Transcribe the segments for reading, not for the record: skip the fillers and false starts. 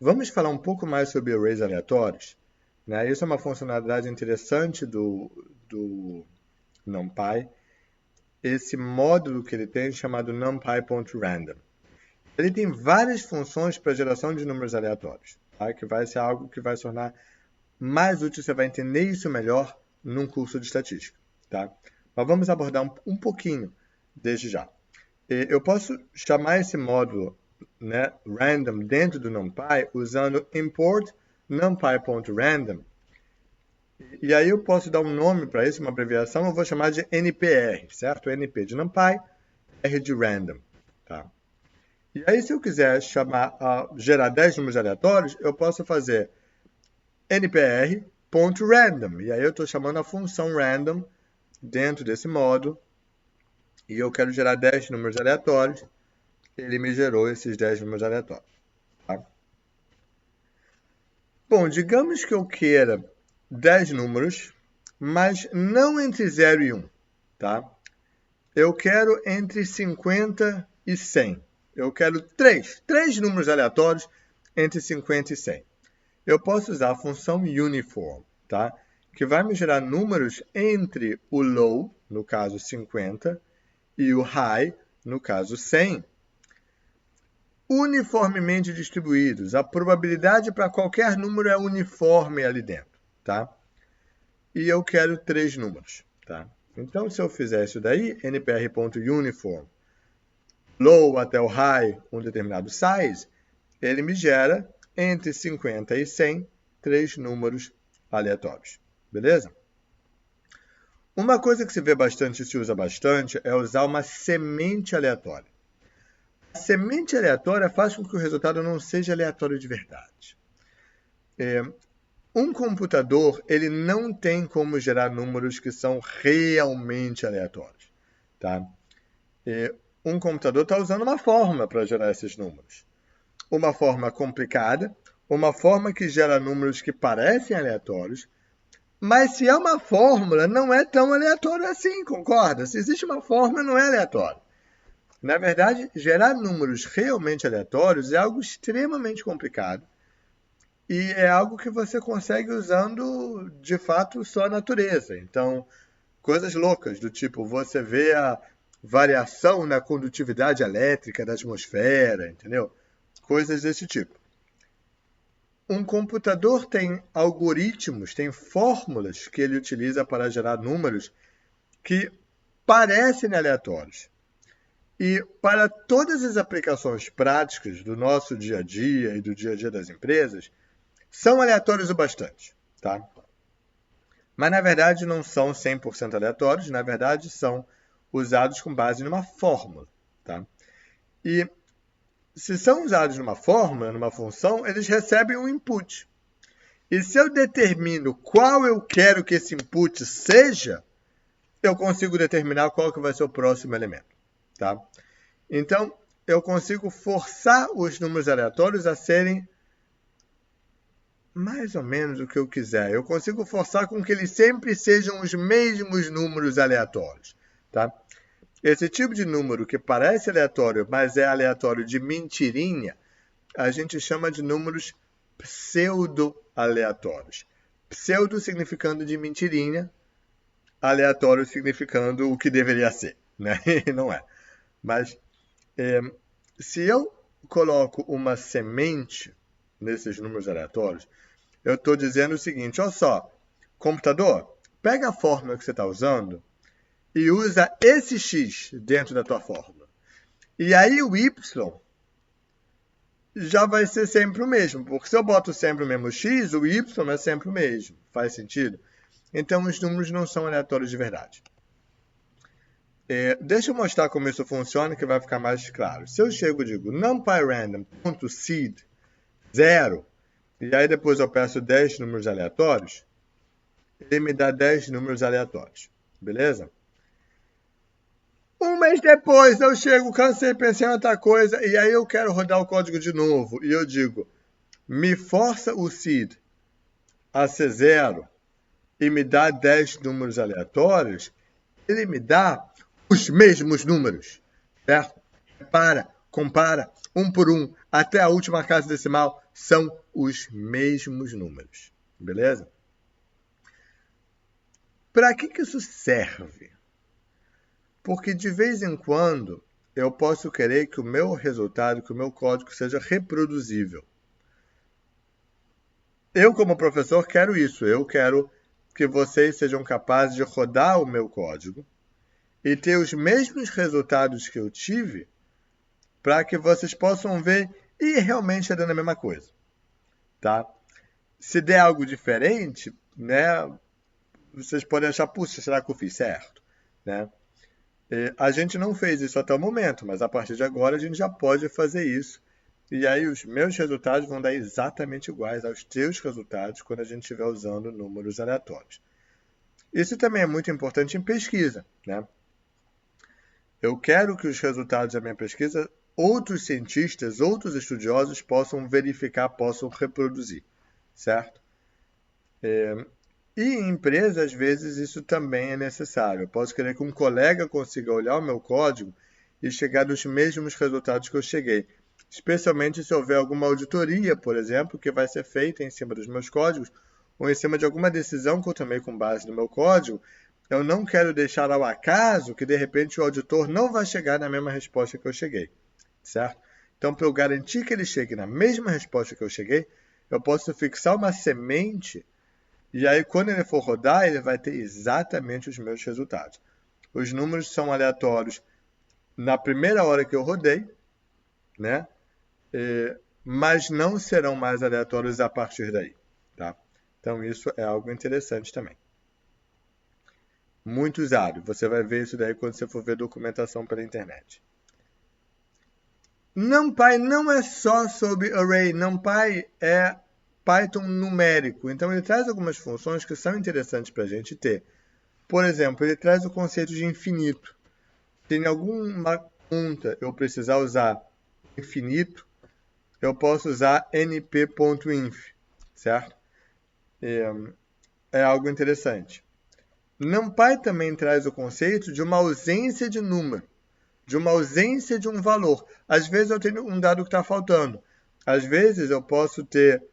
Vamos falar um pouco mais sobre arrays aleatórios, né? Isso é uma funcionalidade interessante do NumPy. Esse módulo que ele tem chamado numpy.random. Ele tem várias funções para geração de números aleatórios, tá? Que vai ser algo que vai se tornar mais útil, você vai entender isso melhor num curso de estatística, tá? Mas vamos abordar um pouquinho desde já. Eu posso chamar esse módulo, né, random dentro do NumPy usando import numpy.random. E aí eu posso dar um nome para isso, uma abreviação, eu vou chamar de NPR, certo? NP de NumPy, R de random, tá? E aí se eu quiser gerar 10 números aleatórios, eu posso fazer npr.random. E aí eu estou chamando a função random dentro desse módulo. E eu quero gerar 10 números aleatórios. Ele me gerou esses 10 números aleatórios. Tá? Bom, digamos que eu queira 10 números, mas não entre 0 e 1. Tá? Eu quero entre 50 e 100. Eu quero 3 números aleatórios entre 50 e 100. Eu posso usar a função uniform, tá? Que vai me gerar números entre o low, no caso 50, e o high, no caso 100, uniformemente distribuídos. A probabilidade para qualquer número é uniforme ali dentro, tá? E eu quero 3 números, tá? Então, se eu fizer isso daí, npr.uniform, low até o high, um determinado size, ele me gera entre 50 e 100, 3 números aleatórios. Beleza? Uma coisa que se vê bastante e se usa bastante é usar uma semente aleatória. A semente aleatória faz com que o resultado não seja aleatório de verdade. Um computador ele não tem como gerar números que são realmente aleatórios. Tá? Um computador está usando uma fórmula para gerar esses números. Uma forma complicada, uma forma que gera números que parecem aleatórios, mas se é uma fórmula, não é tão aleatório assim, concorda? Se existe uma fórmula, não é aleatório. Na verdade, gerar números realmente aleatórios é algo extremamente complicado e é algo que você consegue usando, de fato, só a natureza. Então, coisas loucas, do tipo, você vê a variação na condutividade elétrica da atmosfera, entendeu? Coisas desse tipo. Um computador tem algoritmos, tem fórmulas que ele utiliza para gerar números que parecem aleatórios. E para todas as aplicações práticas do nosso dia a dia e do dia a dia das empresas, são aleatórios o bastante. Tá? Mas, na verdade, não são 100% aleatórios, na verdade, são usados com base numa fórmula. Tá? E se são usados numa fórmula, numa função, eles recebem um input. E se eu determino qual eu quero que esse input seja, eu consigo determinar qual que vai ser o próximo elemento. Tá? Então, eu consigo forçar os números aleatórios a serem mais ou menos o que eu quiser. Eu consigo forçar com que eles sempre sejam os mesmos números aleatórios. Tá? Esse tipo de número que parece aleatório, mas é aleatório de mentirinha, a gente chama de números pseudo-aleatórios. Pseudo significando de mentirinha, aleatório significando o que deveria ser, né? Não é. Mas se eu coloco uma semente nesses números aleatórios, eu estou dizendo o seguinte, olha só, computador, pega a fórmula que você está usando e usa esse x dentro da tua fórmula. E aí o y já vai ser sempre o mesmo, porque se eu boto sempre o mesmo x, o y é sempre o mesmo. Faz sentido? Então, os números não são aleatórios de verdade. Deixa eu mostrar como isso funciona, que vai ficar mais claro. Se eu chego e digo numpyrandom.seed 0, e aí depois eu peço 10 números aleatórios, ele me dá 10 números aleatórios. Beleza? Um mês depois eu chego, cansei, pensei em outra coisa, e aí eu quero rodar o código de novo. E eu digo, me força o seed a ser 0 e me dá 10 números aleatórios, ele me dá os mesmos números, certo? Compara, um por um, até a última casa decimal, são os mesmos números. Beleza? Para que isso serve? Porque de vez em quando eu posso querer que o meu resultado, que o meu código seja reproduzível. Eu, como professor, quero isso. Eu quero que vocês sejam capazes de rodar o meu código e ter os mesmos resultados que eu tive, para que vocês possam ver e realmente é dando a mesma coisa. Tá? Se der algo diferente, né, vocês podem achar, puxa, será que eu fiz certo? Né? A gente não fez isso até o momento, mas a partir de agora a gente já pode fazer isso. E aí os meus resultados vão dar exatamente iguais aos teus resultados quando a gente estiver usando números aleatórios. Isso também é muito importante em pesquisa, né? Eu quero que os resultados da minha pesquisa, outros cientistas, outros estudiosos possam verificar, possam reproduzir, certo? E em empresa, às vezes, isso também é necessário. Eu posso querer que um colega consiga olhar o meu código e chegar nos mesmos resultados que eu cheguei. Especialmente se houver alguma auditoria, por exemplo, que vai ser feita em cima dos meus códigos, ou em cima de alguma decisão que eu tomei com base no meu código. Eu não quero deixar ao acaso que, de repente, o auditor não vai chegar na mesma resposta que eu cheguei, certo? Então, para eu garantir que ele chegue na mesma resposta que eu cheguei, eu posso fixar uma semente e aí, quando ele for rodar, ele vai ter exatamente os meus resultados. Os números são aleatórios na primeira hora que eu rodei, né? Mas não serão mais aleatórios a partir daí. Tá? Então, isso é algo interessante também. Muito usado. Você vai ver isso daí quando você for ver documentação pela internet. NumPy não é só sobre array. NumPy é Python numérico. Então, ele traz algumas funções que são interessantes para a gente ter. Por exemplo, ele traz o conceito de infinito. Se em alguma conta eu precisar usar infinito, eu posso usar np.inf, certo? É algo interessante. NumPy também traz o conceito de uma ausência de número, de uma ausência de um valor. Às vezes eu tenho um dado que está faltando. Às vezes eu posso ter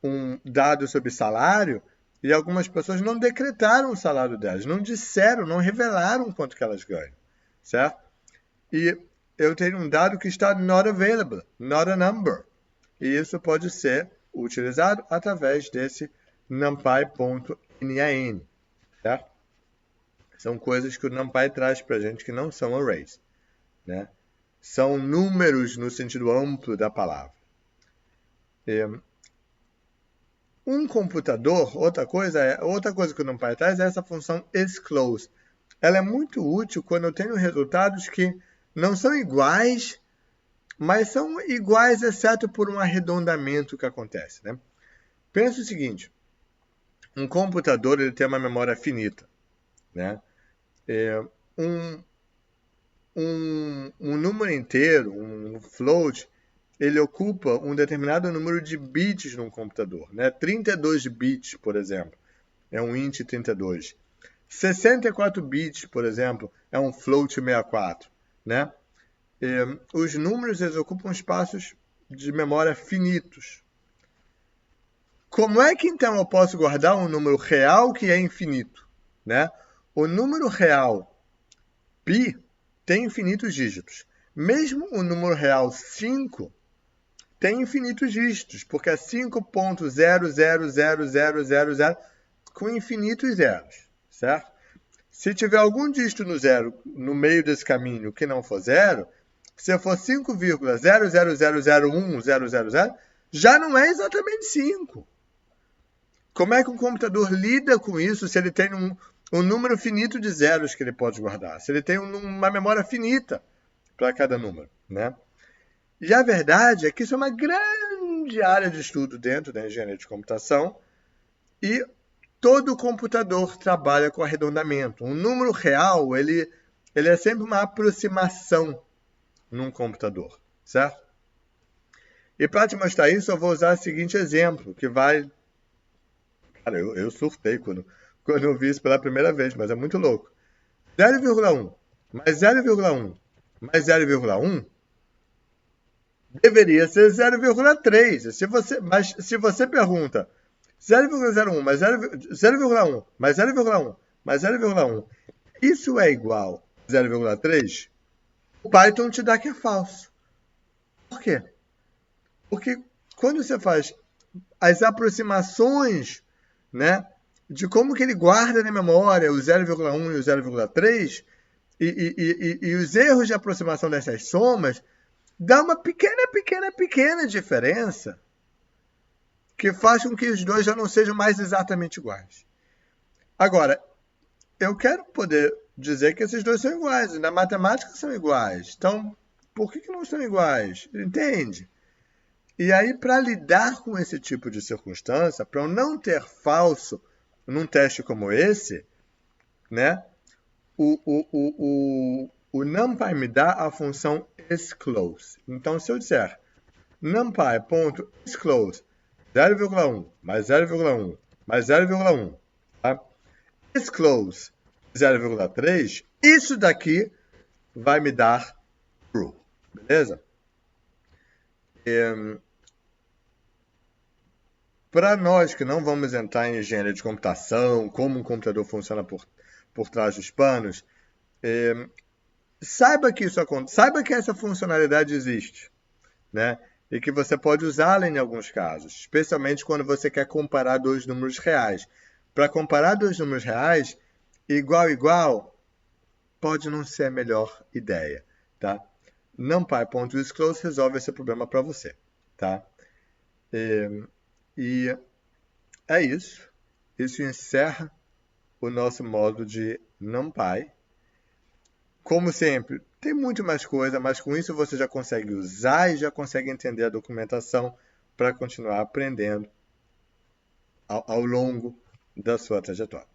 um dado sobre salário e algumas pessoas não decretaram o salário delas, não disseram, não revelaram quanto que elas ganham, certo? E eu tenho um dado que está not available, not a number. E isso pode ser utilizado através desse numpy.nan, certo? São coisas que o NumPy traz para a gente que não são arrays, né? São números no sentido amplo da palavra. Um computador, outra coisa que o NumPy traz é essa função isClose. Ela é muito útil quando eu tenho resultados que não são iguais, mas são iguais exceto por um arredondamento que acontece, né? Pensa o seguinte, um computador ele tem uma memória finita, né? Um número inteiro, um float, ele ocupa um determinado número de bits num computador, né? 32 bits, por exemplo, é um int 32. 64 bits, por exemplo, é um float 64, né? Os números eles ocupam espaços de memória finitos. Como é que então eu posso guardar um número real que é infinito, né? O número real π tem infinitos dígitos. Mesmo o número real 5 tem infinitos dígitos, porque é 5.0000000 com infinitos zeros, certo? Se tiver algum dígito no zero no meio desse caminho que não for zero, se for 5,0000100, já não é exatamente 5. Como é que um computador lida com isso se ele tem um número finito de zeros que ele pode guardar? Se ele tem uma memória finita para cada número, né? E a verdade é que isso é uma grande área de estudo dentro da engenharia de computação e todo computador trabalha com arredondamento. Um número real, ele é sempre uma aproximação num computador, certo? E para te mostrar isso, eu vou usar o seguinte exemplo, que vai... Cara, eu surtei quando eu vi isso pela primeira vez, mas é muito louco. 0,1 mais 0,1 mais 0,1 deveria ser 0,3. Mas se você pergunta 0,01 mais 0,1 mais 0,1 mais 0,1, isso é igual a 0,3? O Python te dá que é falso. Por quê? Porque quando você faz as aproximações, né, de como que ele guarda na memória o 0,1 e o 0,3 e os erros de aproximação dessas somas, dá uma pequena diferença que faz com que os dois já não sejam mais exatamente iguais. Agora, eu quero poder dizer que esses dois são iguais, na matemática são iguais. Então, por que não são iguais? Entende? E aí, para lidar com esse tipo de circunstância, para eu não ter falso num teste como esse, né, o NumPy me dá a função isClose. Então, se eu disser NumPy.isClose 0,1 mais 0,1 mais 0,1, tá? isClose 0,3, isso daqui vai me dar true, beleza? Para nós que não vamos entrar em engenharia de computação, como um computador funciona por trás dos panos, saiba que essa funcionalidade existe, né? E que você pode usá-la em alguns casos, especialmente quando você quer comparar dois números reais. Para comparar dois números reais, igual, pode não ser a melhor ideia, tá? NumPy.isClose resolve esse problema para você, tá? E é isso. Isso encerra o nosso módulo de NumPy. Como sempre, tem muito mais coisa, mas com isso você já consegue usar e já consegue entender a documentação para continuar aprendendo ao longo da sua trajetória.